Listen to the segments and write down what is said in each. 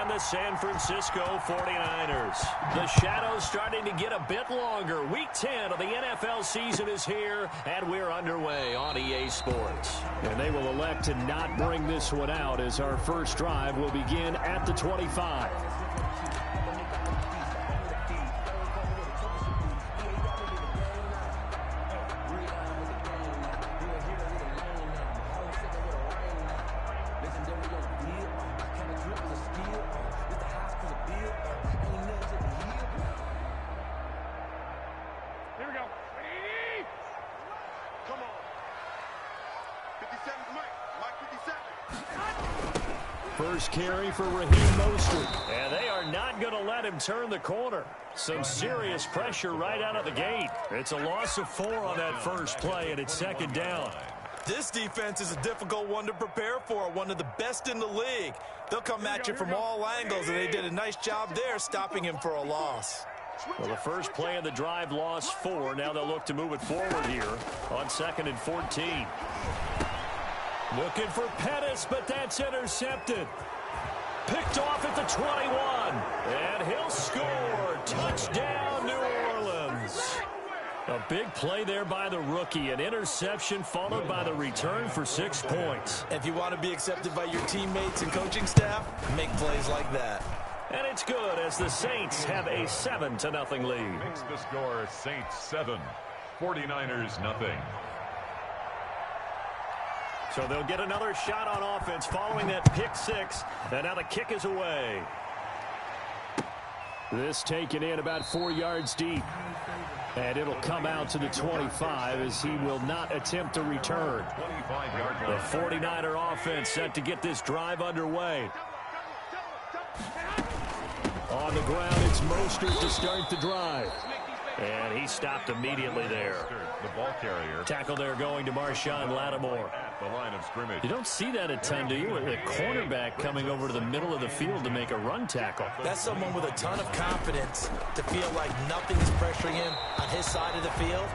and the San Francisco 49ers. The shadow's starting to get a bit longer. Week 10 of the NFL season is here, and we're underway on EA Sports. And they will elect to not bring this one out as our first drive will begin at the 25. First carry for Raheem Mostert. And they are not going to let him turn the corner. Some serious pressure right out of the gate. It's a loss of 4 on that first play, and it's second down. This defense is a difficult one to prepare for, one of the best in the league. They'll come at you from all angles, and they did a nice job there stopping him for a loss. Well, the first play of the drive lost 4. Now they'll look to move it forward here on 2nd and 14. Looking for Pettis, but that's intercepted. Picked off at the 21. And he'll score. Touchdown, New Orleans. A big play there by the rookie. An interception followed by the return for 6 points. If you want to be accepted by your teammates and coaching staff, make plays like that. And it's good as the Saints have a 7-0 lead. Makes the score Saints 7, 49ers nothing. So they'll get another shot on offense following that pick 6. And now the kick is away. This taken in about 4 yards deep. And it'll come out to the 25 as he will not attempt to return. The 49er offense set to get this drive underway. On the ground, it's Mostert to start the drive. And he stopped immediately there. The ball carrier. Tackle there going to Marshawn Lattimore. The line of scrimmage. You don't see that a ton, do you? The cornerback coming over to the middle of the field to make a run tackle. That's someone with a ton of confidence to feel like nothing is pressuring him on his side of the field.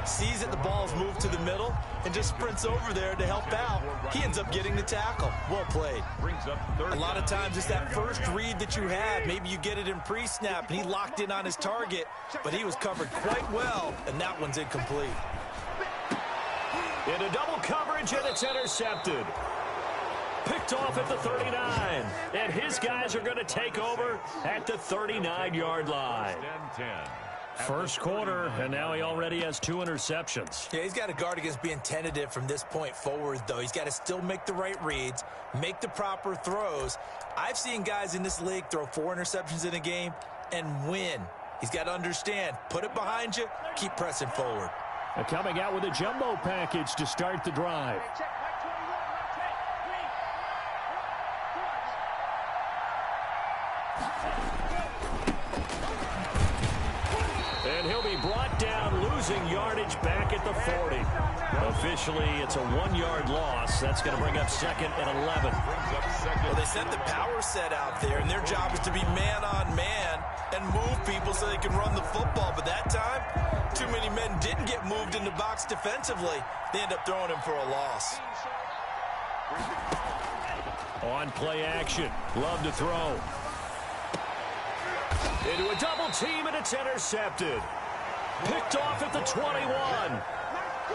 Sees that the ball's moved to the middle and just sprints over there to help out. He ends up getting the tackle. Well played. Brings up a lot of times it's that first read that you have. Maybe you get it in pre-snap and he locked in on his target, but he was covered quite well, and that one's incomplete. Into double coverage, and it's intercepted. Picked off at the 39. And his guys are going to take over at the 39-yard line. 10-10. First quarter, and now he already has 2 interceptions. Yeah, he's got to guard against being tentative from this point forward, though. He's got to still make the right reads, make the proper throws. I've seen guys in this league throw 4 interceptions in a game and win. He's got to understand, put it behind you, keep pressing forward. Coming out with a jumbo package to start the drive. And he'll be brought down, losing yardage back at the 40. Officially, it's a 1-yard loss. That's going to bring up 2nd and 11. Well, they sent the power set out there, and their job is to be man-on-man and move people so they can run the football. But that time, too many men didn't get moved in the box defensively. They end up throwing him for a loss. On play action. Love to throw. Into a double team, and it's intercepted. Picked off at the 21.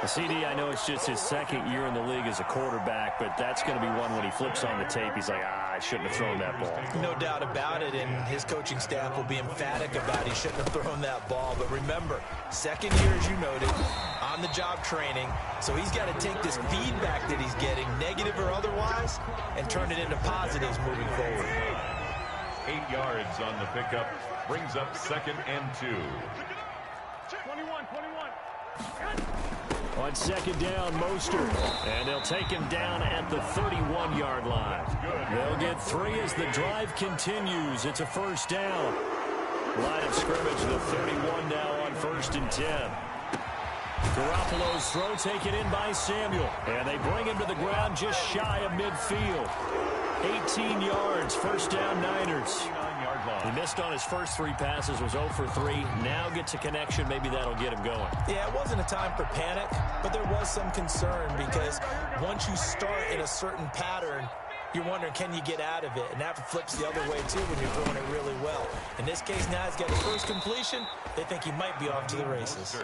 CD, I know it's just his 2nd year in the league as a quarterback, but that's going to be one when he flips on the tape. He's like, I shouldn't have thrown that ball. No doubt about it, and his coaching staff will be emphatic about he shouldn't have thrown that ball. But remember, 2nd year, as you noted, on-the-job training. So he's got to take this feedback that he's getting, negative or otherwise, and turn it into positives moving forward. 8 yards on the pickup. Brings up 2nd and 2. 21. On 2nd down, Mostert. And they'll take him down at the 31-yard line. They'll get 3 as the drive continues. It's a first down. Line of scrimmage, the 31 now on 1st and 10. Garoppolo's throw taken in by Samuel. And they bring him to the ground just shy of midfield. 18 yards, first down Niners. He missed on his first 3 passes, was 0 for 3. Now gets a connection. Maybe that'll get him going. Yeah, it wasn't a time for panic, but there was some concern because once you start in a certain pattern, you're wondering, can you get out of it? And that flips the other way, too, when you're throwing it really well. In this case, now he's got his first completion. They think he might be off to the races.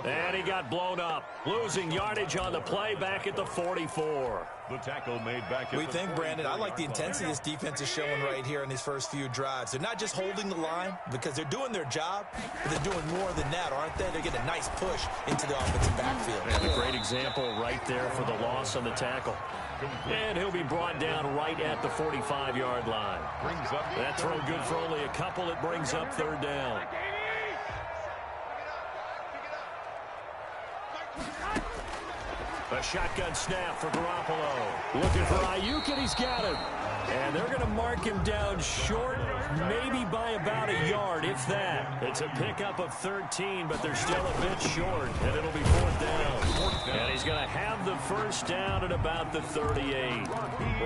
And he got blown up, losing yardage on the play back at the 44. The tackle made back at We think, Brandon, I like the intensity this defense is showing right here in these first few drives. They're not just holding the line because they're doing their job, but they're doing more than that, aren't they? They're getting a nice push into the offensive backfield. And a great example right there for the loss on the tackle. And he'll be brought down right at the 45-yard line. That throw good for only a couple. It brings up third down. A shotgun snap for Garoppolo. Looking for Ayuk, and he's got him. And they're going to mark him down short, maybe by about a yard, if that. It's a pickup of 13, but they're still a bit short, and it'll be fourth down. And he's going to have the first down at about the 38.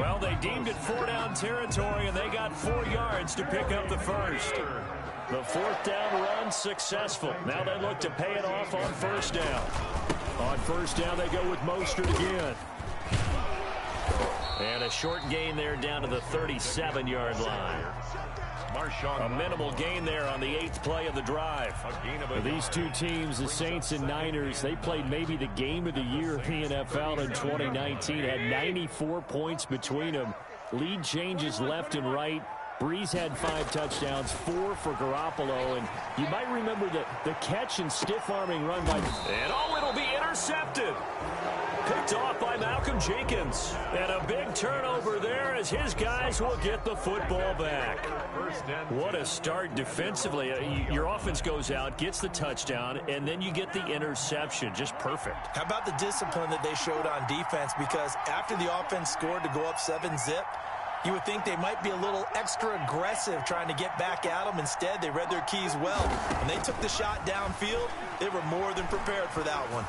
Well, they deemed it four-down territory, and they got 4 yards to pick up the first. The fourth down run successful. Now they look to pay it off on first down. On first down, they go with Mostert again. And a short gain there down to the 37-yard line. A minimal gain there on the 8th play of the drive. These two teams, the Saints and Niners, they played maybe the game of the year in the NFL in 2019. Had 94 points between them. Lead changes left and right. Breeze had 5 touchdowns, 4 for Garoppolo, and you might remember the catch and stiff-arming run by... And it'll be intercepted. Picked off by Malcolm Jenkins. And a big turnover there as his guys will get the football back. What a start defensively. Your offense goes out, gets the touchdown, and then you get the interception. Just perfect. How about the discipline that they showed on defense? Because after the offense scored to go up 7-zip, you would think they might be a little extra aggressive trying to get back at them. Instead, they read their keys well. When they took the shot downfield, they were more than prepared for that one.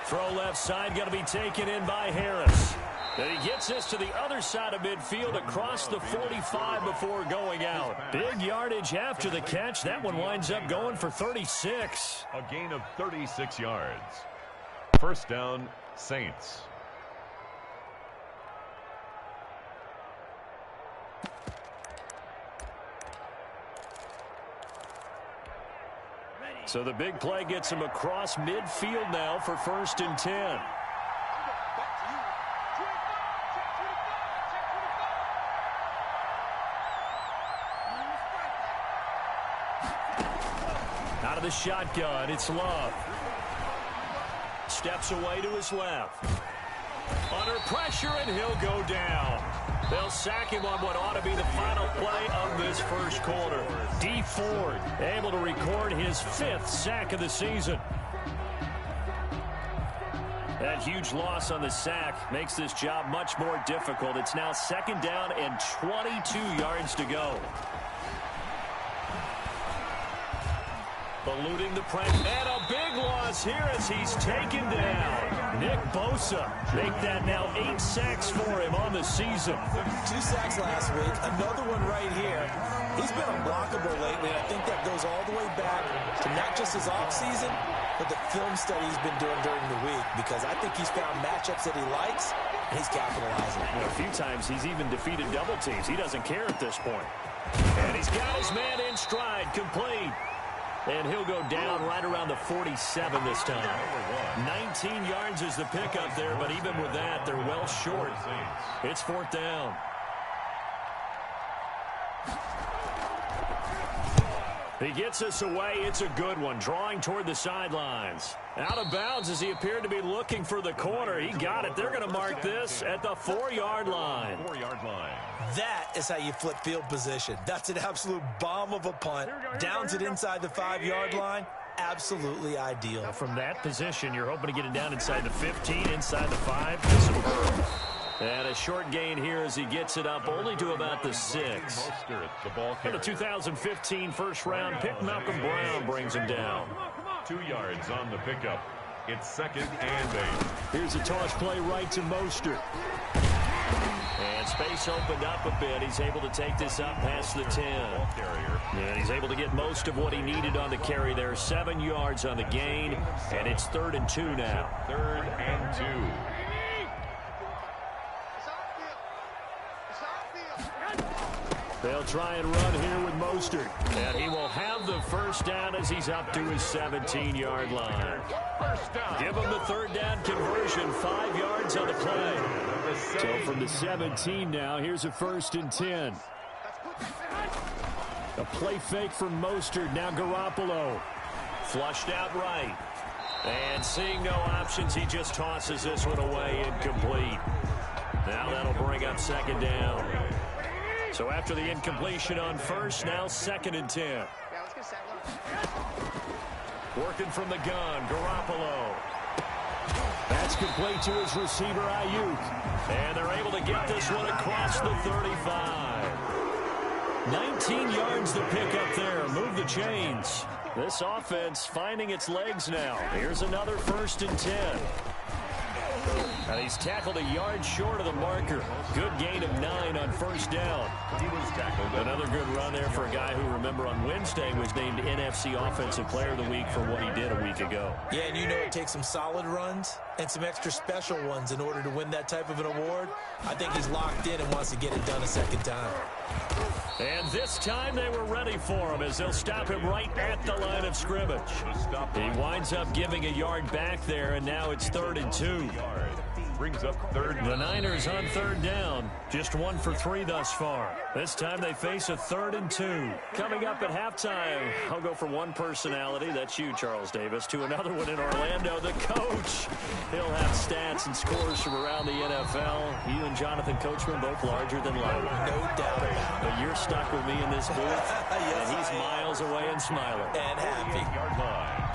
Throw left side, going to be taken in by Harris. And he gets this to the other side of midfield across the 45 before going out. Big yardage after the catch. That one winds up going for 36. A gain of 36 yards. First down, Saints. So the big play gets him across midfield now for 1st and 10. Out of the shotgun, it's Love. Steps away to his left. Under pressure, and he'll go down. They'll sack him on what ought to be the final play of this first quarter. D. Ford able to record his 5th sack of the season. That huge loss on the sack makes this job much more difficult. It's now 2nd down and 22 yards to go. Eluding the pressure, and a big loss here as he's taken down. Nick Bosa make that now 8 sacks for him on the season. 2 sacks last week, another one right here. He's been unblockable lately, and I think that goes all the way back to not just his offseason, but the film study he's been doing during the week, because I think he's found matchups that he likes, and he's capitalizing. A few times he's even defeated double teams. He doesn't care at this point. And he's got his man in stride, complete. And he'll go down right around the 47 this time. 19 yards is the pickup there, but even with that, they're well short. It's 4th down. He gets us away. It's a good one, drawing toward the sidelines. Out of bounds as he appeared to be looking for the corner. He got it. They're going to mark this at the 4-yard line. 4-yard line. That is how you flip field position. That's an absolute bomb of a punt. Downs it inside the 5-yard line. Absolutely ideal. Now from that position, you're hoping to get it down inside the 15, inside the 5. Superb. And a short gain here as he gets it up only to about the 6. And the 2015 first-round pick, Malcolm Brown, brings him down. 2 yards on the pickup. It's 2nd and 8. Here's a toss play right to Mostert. And space opened up a bit. He's able to take this up past the 10. And he's able to get most of what he needed on the carry there. 7 yards on the gain. And it's 3rd and 2 now. 3rd and 2. They'll try and run here with Mostert. And he will have the first down as he's up to his 17-yard line. Give him the third down conversion, 5 yards on the play. So from the 17 now, here's a 1st and 10. A play fake from Mostert, now Garoppolo. Flushed out right. And seeing no options, he just tosses this one away, incomplete. Now that'll bring up 2nd down. So after the incompletion on 1st, now 2nd and 10. Working from the gun, Garoppolo. That's complete to his receiver, Ayuk. And they're able to get this one across the 35. 19 yards to pick up there. Move the chains. This offense finding its legs now. Here's another 1st and 10. And he's tackled a yard short of the marker. Good gain of 9 on 1st down. He was tackled. Another good run there for a guy who, remember, on Wednesday was named NFC Offensive Player of the Week for what he did a week ago. Yeah, and you know it takes some solid runs and some extra special ones in order to win that type of an award. I think he's locked in and wants to get it done a 2nd time. And this time they were ready for him as they'll stop him right at the line of scrimmage. He winds up giving a yard back there, and now it's 3rd and 2. Brings up 3rd. The Niners on 3rd down. Just 1 for 3 thus far. This time they face a 3rd and 2. Coming up at halftime, I'll go from one personality, that's you, Charles Davis, to another one in Orlando, the coach. He'll have stats and scores from around the NFL. You and Jonathan Coachman both larger than life. No doubt about it. But you're stuck with me in this booth, Yes, and he's miles away and smiling. And happy. Yard line.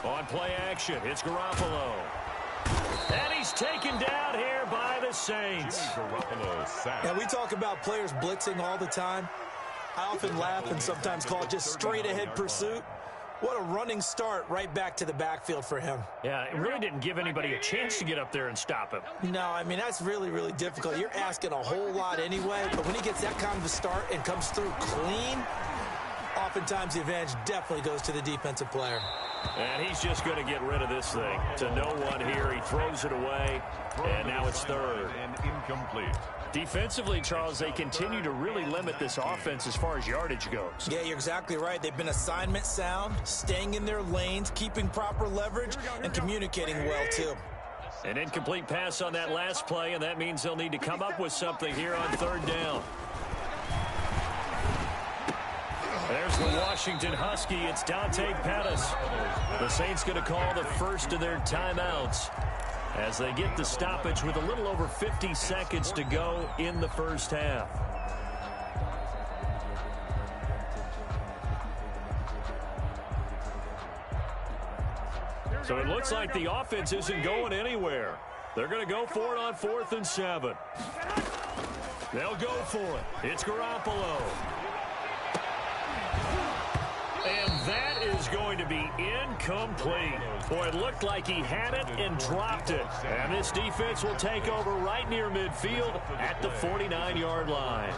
On play action, it's Garoppolo. And he's taken down here by the Saints. Garoppolo sacked. Now, we talk about players blitzing all the time. I often laugh and sometimes call it just straight-ahead pursuit. What a running start right back to the backfield for him. Yeah, it really didn't give anybody a chance to get up there and stop him. No, I mean, that's really, really difficult. You're asking a whole lot anyway, but when he gets that kind of a start and comes through clean, oftentimes the advantage definitely goes to the defensive player. And he's just going to get rid of this thing. To no one here, he throws it away, and now it's 3rd. And incomplete. Defensively, Charles, they continue to really limit this offense as far as yardage goes. Yeah, you're exactly right. They've been assignment sound, staying in their lanes, keeping proper leverage, and communicating well, too. An incomplete pass on that last play, and that means they'll need to come up with something here on 3rd down. There's the Washington Husky. It's Dante Pettis. The Saints going to call the first of their timeouts as they get the stoppage with a little over 50 seconds to go in the first half. So it looks like the offense isn't going anywhere. They're going to go for it on 4th and 7. They'll go for it. It's Garoppolo. And that is going to be incomplete. Boy, it looked like he had it and dropped it. And this defense will take over right near midfield at the 49-yard line.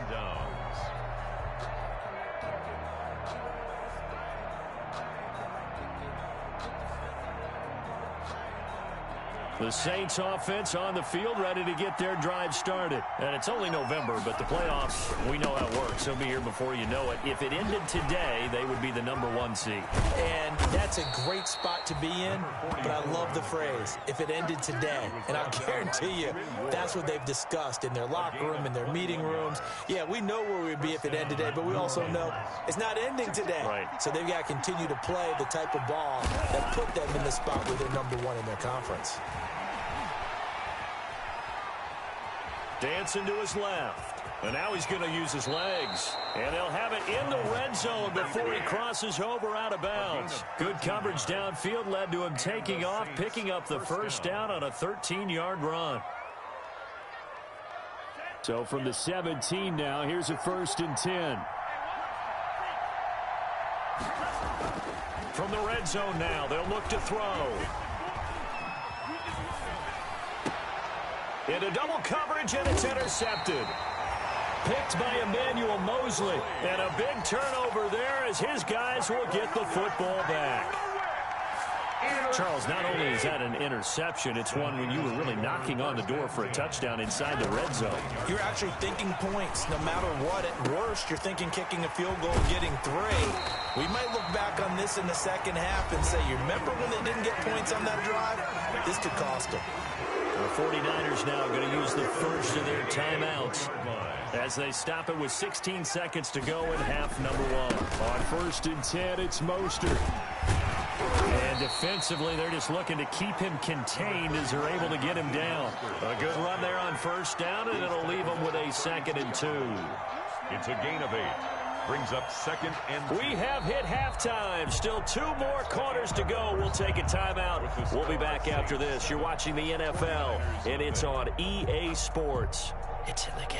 The Saints offense on the field ready to get their drive started. And it's only November, but the playoffs, we know how it works. They'll be here before you know it. If it ended today, they would be the #1 seed. And that's a great spot to be in, but I love the phrase, if it ended today. And I'll guarantee you, that's what they've discussed in their locker room, in their meeting rooms. Yeah, we know where we'd be if it ended today, but we also know it's not ending today. Right. So they've got to continue to play the type of ball that put them in the spot where they're #1 in their conference. Dancing to his left. And now he's going to use his legs. And they'll have it in the red zone before he crosses over out of bounds. Good coverage downfield led to him taking off, picking up the first down on a 13-yard run. So from the 17 now, here's a 1st and 10. From the red zone now, they'll look to throw. Into double coverage, and it's intercepted. Picked by Emmanuel Mosley. And a big turnover there as his guys will get the football back. Charles, not only is that an interception, it's one when you were really knocking on the door for a touchdown inside the red zone. You're actually thinking points no matter what. At worst, you're thinking kicking a field goal and getting 3. We might look back on this in the second half and say, you remember when they didn't get points on that drive? This could cost them. The 49ers now going to use the first of their timeouts as they stop it with 16 seconds to go in half number 1. On 1st and 10, it's Mostert. And defensively, they're just looking to keep him contained as they're able to get him down. A good run there on 1st down, and it'll leave them with a 2nd and 2. It's a gain of 8. Brings up 2nd and 2. We have hit halftime. Still 2 more quarters to go. We'll take a timeout. We'll be back after this. You're watching the NFL, and it's on EA Sports. It's in the game.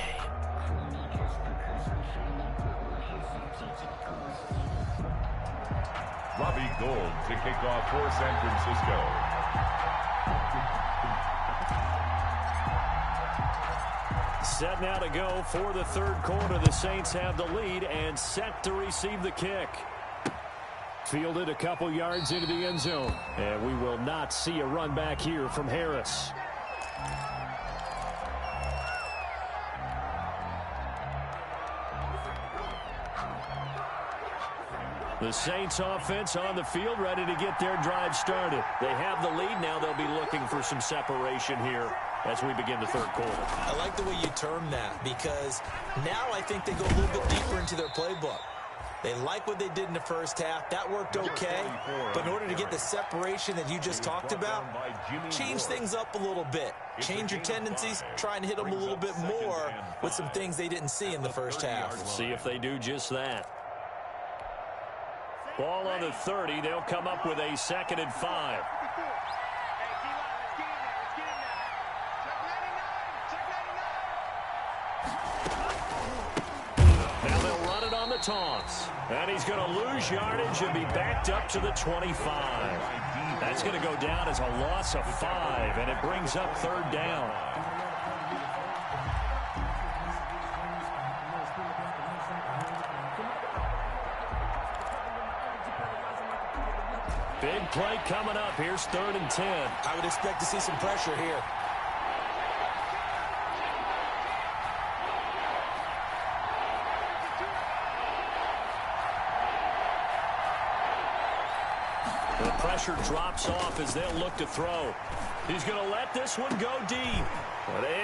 Robbie Gould to kick off for San Francisco. Set now to go for the 3rd quarter. The Saints have the lead and set to receive the kick. Fielded a couple yards into the end zone. And we will not see a run back here from Harris. The Saints offense on the field, ready to get their drive started. They have the lead. Now they'll be looking for some separation here as we begin the 3rd quarter. I like the way you term that, because now I think they go a little bit deeper into their playbook. They like what they did in the first half. That worked okay. But in order to get the separation that you just talked about, change things up a little bit. Change your tendencies. Try and hit them a little bit more with some things they didn't see in the first half. We'll see if they do just that. Ball on the 30. They'll come up with a 2nd and 5. Now they'll run it on the toss. And he's going to lose yardage and be backed up to the 25. That's going to go down as a loss of 5, and it brings up 3rd down. Big play coming up. Here's 3rd and 10. I would expect to see some pressure here. The pressure drops off as they'll look to throw. He's going to let this one go deep.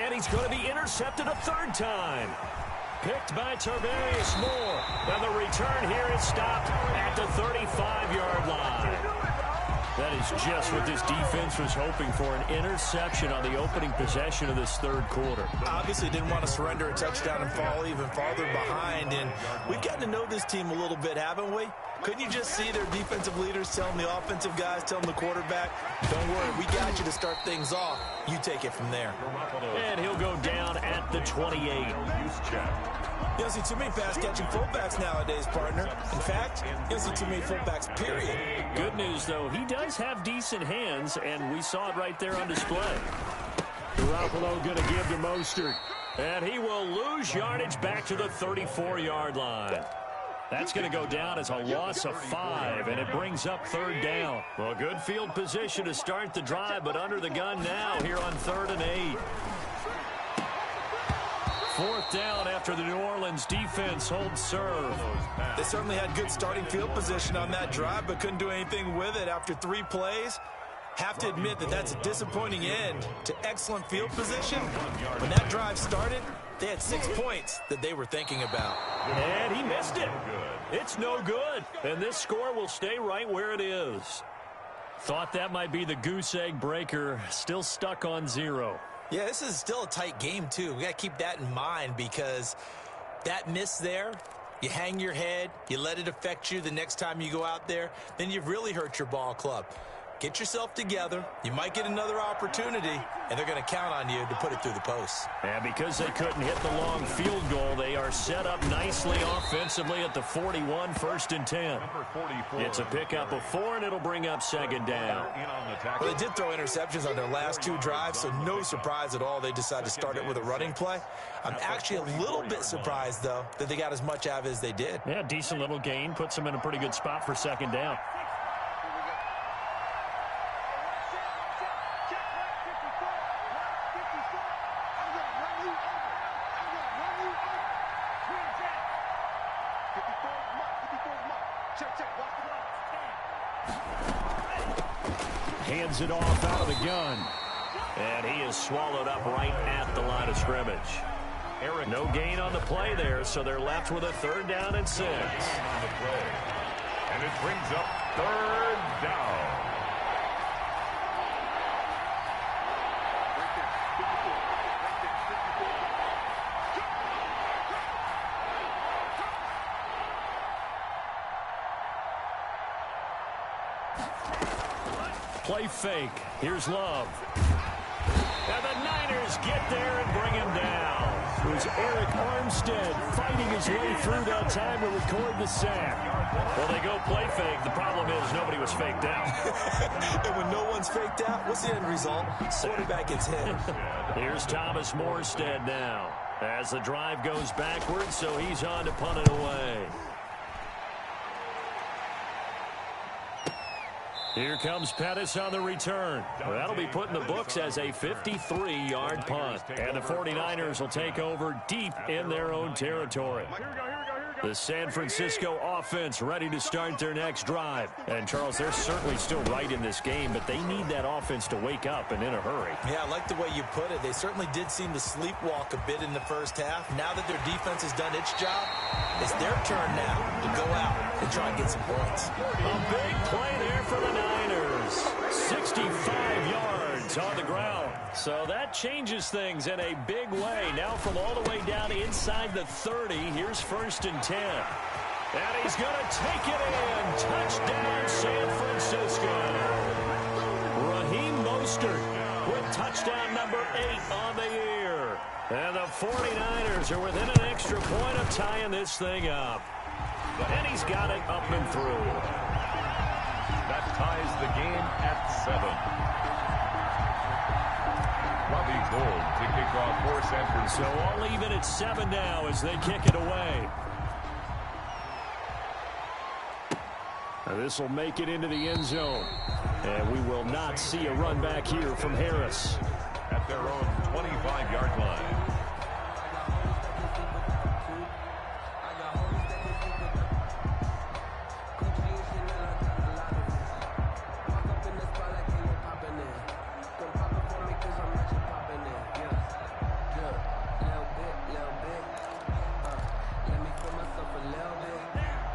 And he's going to be intercepted a 3rd time. Picked by Tarvarius Moore. Now the return here is stopped at the 35-yard line. That is just what this defense was hoping for, an interception on the opening possession of this 3rd quarter. Obviously didn't want to surrender a touchdown and fall even farther behind. And we've gotten to know this team a little bit, haven't we? Couldn't you just see their defensive leaders telling the offensive guys, telling the quarterback, don't worry, we got you to start things off. You take it from there. And he'll go down at the 28. You don't see too many pass-catching fullbacks nowadays, partner. In fact, you don't see too many fullbacks, period. Good news, though, he does have decent hands, and we saw it right there on display. Garoppolo going to give to Mostert. And he will lose yardage back to the 34-yard line. That's going to go down as a loss of 5, and it brings up 3rd down. Well, good field position to start the drive, but under the gun now here on 3rd and 8. 4th down after the New Orleans defense holds serve. They certainly had good starting field position on that drive, but couldn't do anything with it after 3 plays. Have to admit that that's a disappointing end to excellent field position. When that drive started, they had 6 points that they were thinking about. And he missed it. It's no good. And this score will stay right where it is. Thought that might be the goose egg breaker. Still stuck on 0. Yeah, this is still a tight game, too. We got to keep that in mind, because that miss there, you hang your head, you let it affect you the next time you go out there, then you've really hurt your ball club. Get yourself together. You might get another opportunity, and they're going to count on you to put it through the posts. And because they couldn't hit the long field goal, they are set up nicely offensively at the 41, 1st and 10. It's a pickup of 4, and it'll bring up 2nd down. Well, they did throw interceptions on their last 2 drives, so no surprise at all they decided to start it with a running play. I'm actually a little bit surprised, though, that they got as much out of it as they did. Yeah, decent little gain. Puts them in a pretty good spot for 2nd down. hands it off out of the gun. And he is swallowed up right at the line of scrimmage. No gain on the play there, so they're left with a 3rd down and 6. On the play. And it brings up 3rd down. Play fake. Here's Love. And the Niners get there and bring him down. It was Eric Armstead fighting his way through that time to record the sack. Well, they go play fake. The problem is nobody was faked out. And when no one's faked out, what's the end result? Quarterback gets hit. Here's Thomas Morstead now as the drive goes backwards, so he's on to punt it away. Here comes Pettis on the return. Well, that'll be put in the books as a 53-yard punt. And the 49ers will take over deep in their own territory. The San Francisco offense ready to start their next drive. And, Charles, they're certainly still right in this game, but they need that offense to wake up and in a hurry. Yeah, I like the way you put it. They certainly did seem to sleepwalk a bit in the first half. Now that their defense has done its job, it's their turn now to go out and try and get some points. A big play there for the Niners. 65 yards on the ground. So that changes things in a big way. Now from all the way down inside the 30, here's 1st and 10. And he's going to take it in. Touchdown, San Francisco. Raheem Mostert with touchdown number 8 on the year. And the 49ers are within an extra point of tying this thing up. And he's got it up and through. That ties the game at 7. Robbie Gould to kick off for San Francisco. So all even at 7 now as they kick it away. This will make it into the end zone. And we will not see a run back here from Harris. At their own 25-yard line.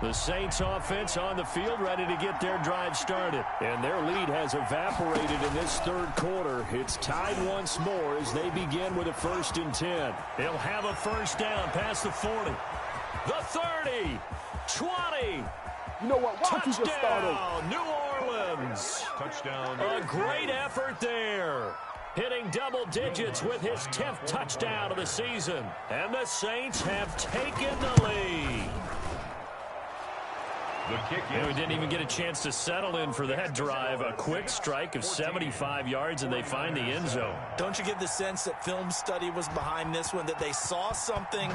The Saints offense on the field ready to get their drive started. And their lead has evaporated in this 3rd quarter. It's tied once more as they begin with a 1st and 10. They'll have a 1st down past the 40. The 30. 20. You know what? Touchdown, New Orleans. Touchdown. A great effort there. Hitting double digits with his 10th touchdown of the season. And the Saints have taken the lead. The kick And we is didn't even get a chance to settle in for that drive. A quick strike of 75 yards, and they find the end zone. Don't you get the sense that film study was behind this one, that they saw something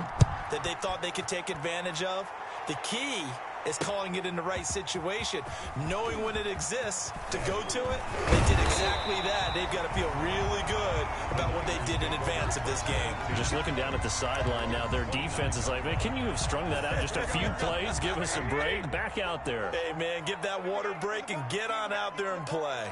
that they thought they could take advantage of? The key is calling it in the right situation, knowing when it exists to go to it. They did exactly that. They've got to feel really good about what they did in advance of this game. Just looking down at the sideline now, their defense is like, man, can you have strung that out just a few plays? Give us a break. Back out there. Hey, man, give that water break and get on out there and play.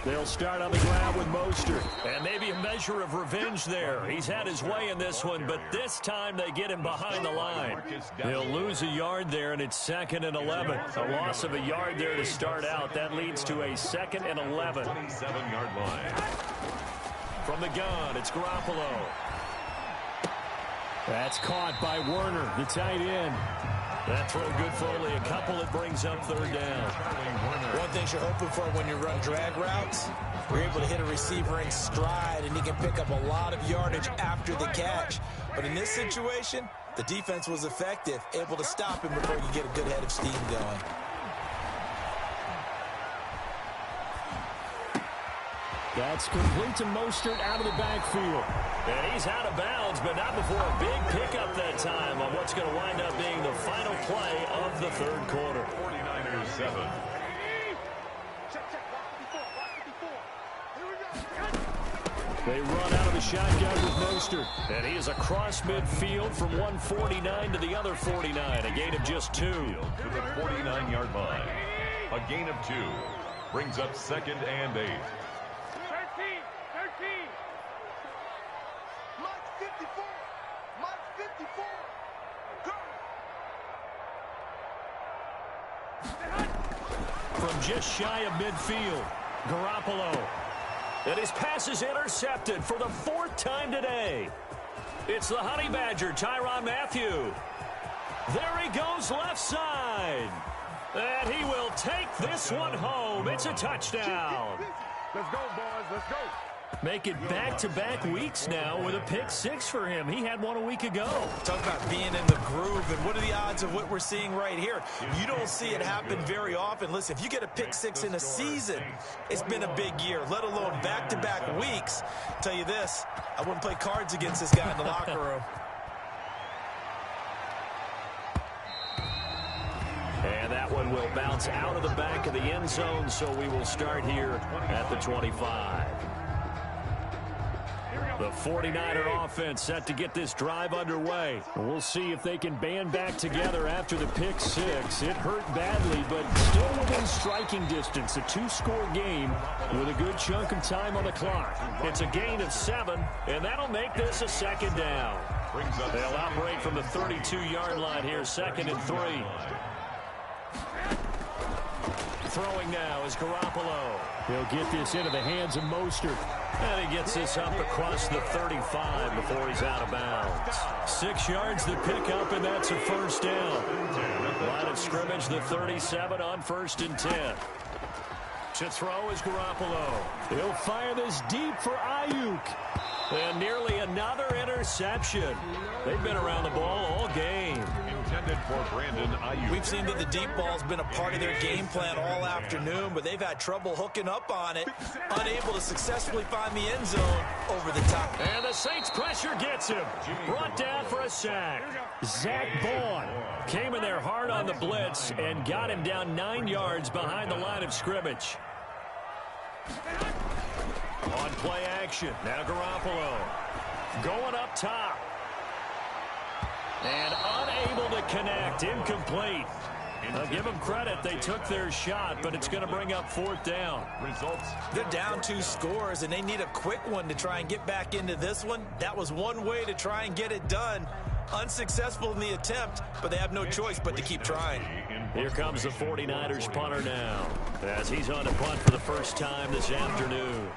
They'll start on the ground with Mostert. And maybe a measure of revenge there. He's had his way in this one, but this time they get him behind the line. They'll lose a yard there, and it's 2nd and 11. A loss of a yard there to start out. That leads to a 2nd and 11. 27-yard line. From the gun, it's Garoppolo. That's caught by Werner, the tight end. That throw good for only a couple. It brings up 3rd down. One thing you're hoping for when you run drag routes, you're able to hit a receiver in stride, and he can pick up a lot of yardage after the catch. But in this situation, the defense was effective, able to stop him before you get a good head of steam going. That's complete to Mostert out of the backfield. And he's out of bounds, but not before a big pickup that time on what's going to wind up being the final play of the 3rd quarter. 49ers 7. They run out of the shotgun with Mostert. And he is across midfield from 149 to the other 49. A gain of just 2. To the 49-yard line. A gain of 2. Brings up 2nd and 8. 13. Mark 54. Mark 54. Go. From just shy of midfield, Garoppolo. And his pass is intercepted for the 4th time today. It's the Honey Badger, Tyrann Mathieu. There he goes left side. And he will take this one home. It's a touchdown. Let's go, boys. Let's go. Make it back-to-back weeks now with a pick-6 for him. He had one a week ago. Talk about being in the groove, and what are the odds of what we're seeing right here? You don't see it happen very often. Listen, if you get a pick-6 in a season, it's been a big year, let alone back-to-back weeks. I'll tell you this, I wouldn't play cards against this guy in the locker room. And that one will bounce out of the back of the end zone, so we will start here at the 25. The 49er offense set to get this drive underway. We'll see if they can band back together after the pick-6. It hurt badly, but still within striking distance. A 2-score game with a good chunk of time on the clock. It's a gain of 7, and that'll make this a 2nd down. They'll operate from the 32-yard line here, 2nd and 3. Throwing now is Garoppolo. He'll get this into the hands of Mostert. And he gets this up across the 35 before he's out of bounds. 6 yards to pick up, and that's a 1st down. Line of scrimmage, the 37 on 1st and 10. To throw is Garoppolo. He'll fire this deep for Ayuk. And nearly another interception. They've been around the ball all game. Intended for Brandon Ayuk. We've seen that the deep ball's been a part of their game plan all afternoon, but they've had trouble hooking up on it, unable to successfully find the end zone over the top. And the Saints pressure gets him. Brought down for a sack. Zach Bond came in there hard on the blitz and got him down 9 yards behind the line of scrimmage. On play action, now Garoppolo going up top. And unable to connect, incomplete. I'll give them credit, they took their shot, but it's going to bring up 4th down. Results. They're down 2 scores, and they need a quick one to try and get back into this one. That was one way to try and get it done. Unsuccessful in the attempt, but they have no choice but to keep trying. Here comes the 49ers punter now, as he's on to punt for the first time this afternoon.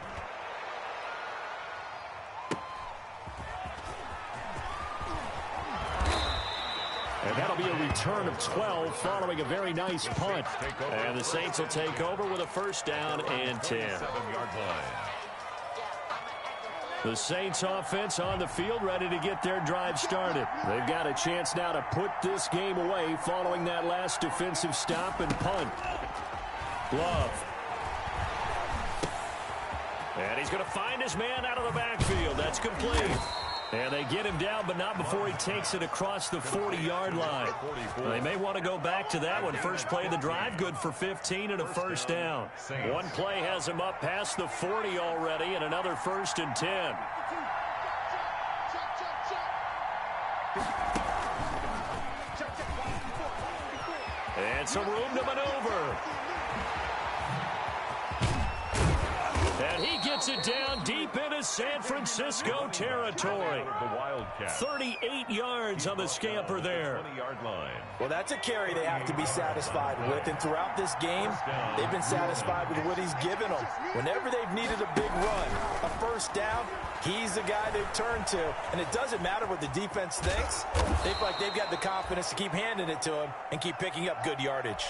And that'll be a return of 12 following a very nice punt. And the Saints will take over with a 1st down and 10. 7-yard line. The Saints offense on the field ready to get their drive started. They've got a chance now to put this game away following that last defensive stop and punt. Love. And he's going to find his man out of the backfield. That's complete. And they get him down, but not before he takes it across the 40-yard line. They may want to go back to that one. First play of the drive, good for 15 and a 1st down. One play has him up past the 40 already, and another 1st and 10. And some room to maneuver. And he gets it down deep into San Francisco territory. 38 yards on the scamper there. 20-yard line. Well, that's a carry they have to be satisfied with, and throughout this game, they've been satisfied with what he's given them. Whenever they've needed a big run, a 1st down, he's the guy they've turned to, and it doesn't matter what the defense thinks. They feel like they've got the confidence to keep handing it to him and keep picking up good yardage.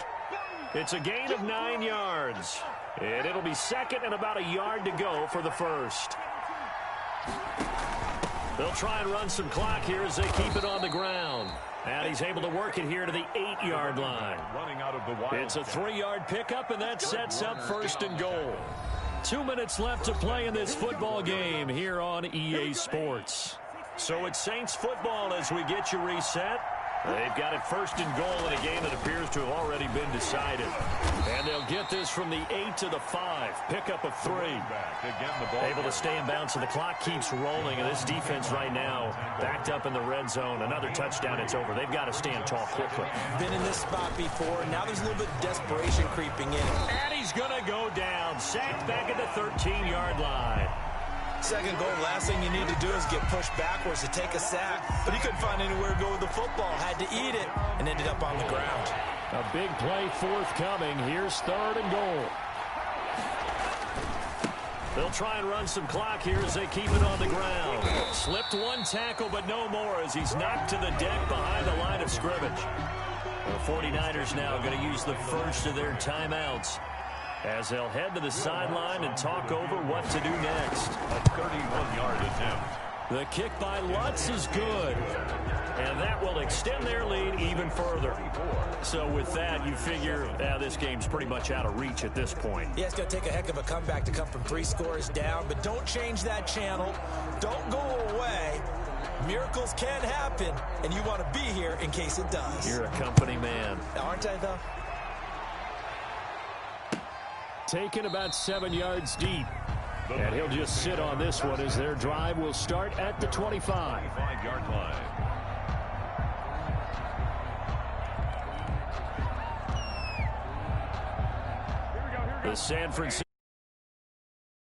It's a gain of 9 yards. And it'll be 2nd and about a yard to go for the 1st. They'll try and run some clock here as they keep it on the ground. And he's able to work it here to the 8-yard line. Running out of the It's a 3-yard pickup, and that sets up 1st and goal. 2 minutes left to play in this football game here on EA Sports. So it's Saints football as we get you reset. They've got it first and goal in a game that appears to have already been decided. And they'll get this from the 8 to the 5. Pickup of 3. Able to stay in bounds, so the clock keeps rolling. And this defense right now backed up in the red zone. Another touchdown, it's over. They've got to stand tall quickly. Been in this spot before. Now there's a little bit of desperation creeping in. And he's going to go down. Sacked back at the 13-yard line. Second goal, last thing you need to do is get pushed backwards to take a sack. But he couldn't find anywhere to go with the football. Had to eat it and ended up on the ground. A big play forthcoming. Here's 3rd and goal. They'll try and run some clock here as they keep it on the ground. Slipped one tackle, but no more as he's knocked to the deck behind the line of scrimmage. The 49ers now going to use the first of their timeouts as they'll head to the sideline and talk over what to do next. A 31-yard attempt. The kick by Lutz is good, and that will extend their lead even further. So with that, you figure this game's pretty much out of reach at this point. Yeah, it's going to take a heck of a comeback to come from 3 scores down, but don't change that channel. Don't go away. Miracles can happen, and you want to be here in case it does. You're a company man. Aren't I, though? Taken about 7 yards deep. And he'll just sit on this one as their drive will start at the 25. 5-yard line. The San Francisco